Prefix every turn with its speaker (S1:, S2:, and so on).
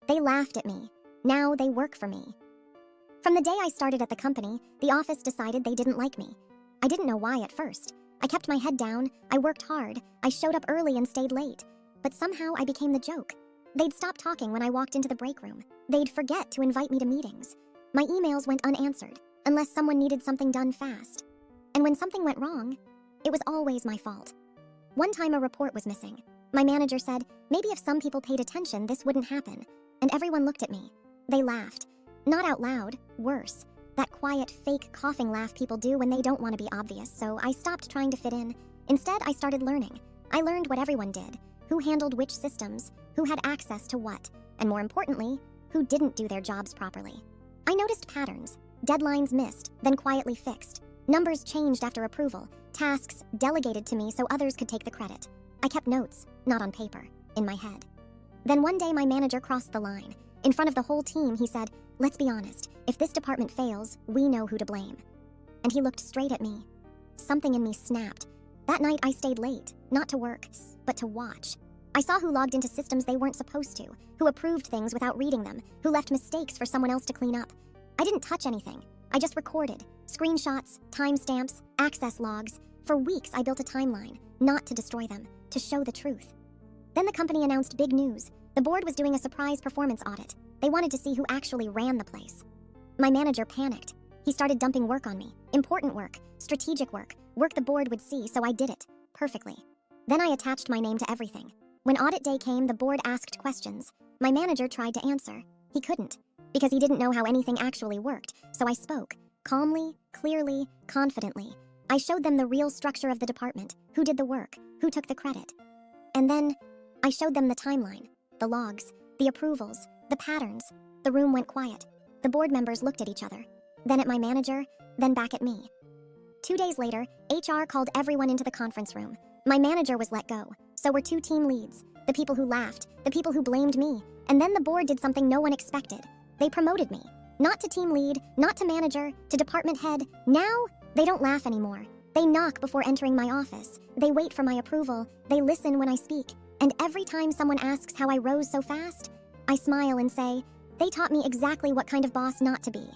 S1: They laughed at me. Now they work for me. From the day I started at the company, the office decided they didn't like me. I didn't know why at first. I kept my head down, I worked hard, I showed up early and stayed late. But somehow I became the joke. They'd stop talking when I walked into the break room. They'd forget to invite me to meetings. My emails went unanswered, unless someone needed something done fast. And when something went wrong, it was always my fault. One time a report was missing. My manager said, maybe if some people paid attention, this wouldn't happen. And everyone looked at me. They laughed. Not out loud, worse. That quiet, fake coughing laugh people do when they don't want to be obvious, so I stopped trying to fit in. Instead, I started learning. I learned what everyone did, who handled which systems, who had access to what, and more importantly, who didn't do their jobs properly. I noticed patterns. Deadlines missed, then quietly fixed. Numbers changed after approval, tasks delegated to me so others could take the credit. I kept notes, not on paper, in my head. Then one day my manager crossed the line. In front of the whole team, he said, "Let's be honest, if this department fails, we know who to blame." And he looked straight at me. Something in me snapped. That night I stayed late, not to work, but to watch. I saw who logged into systems they weren't supposed to, who approved things without reading them, who left mistakes for someone else to clean up. I didn't touch anything. I just recorded. Screenshots, timestamps, access logs. For weeks I built a timeline, not to destroy them, to show the truth. Then the company announced big news. The board was doing a surprise performance audit. They wanted to see who actually ran the place. My manager panicked. He started dumping work on me. Important work, strategic work the board would see, so I did it, perfectly. Then I attached my name to everything. When audit day came, the board asked questions. My manager tried to answer. He couldn't, because he didn't know how anything actually worked, so I spoke, calmly, clearly, confidently. I showed them the real structure of the department, who did the work, who took the credit. And then, I showed them the timeline, the logs, the approvals, the patterns. The room went quiet. The board members looked at each other, then at my manager, then back at me. 2 days later, HR called everyone into the conference room. My manager was let go, so were 2 team leads, the people who laughed, the people who blamed me, and then the board did something no one expected. They promoted me, not to team lead, not to manager, to department head. Now, they don't laugh anymore. They knock before entering my office. They wait for my approval. They listen when I speak. And every time someone asks how I rose so fast, I smile and say, they taught me exactly what kind of boss not to be.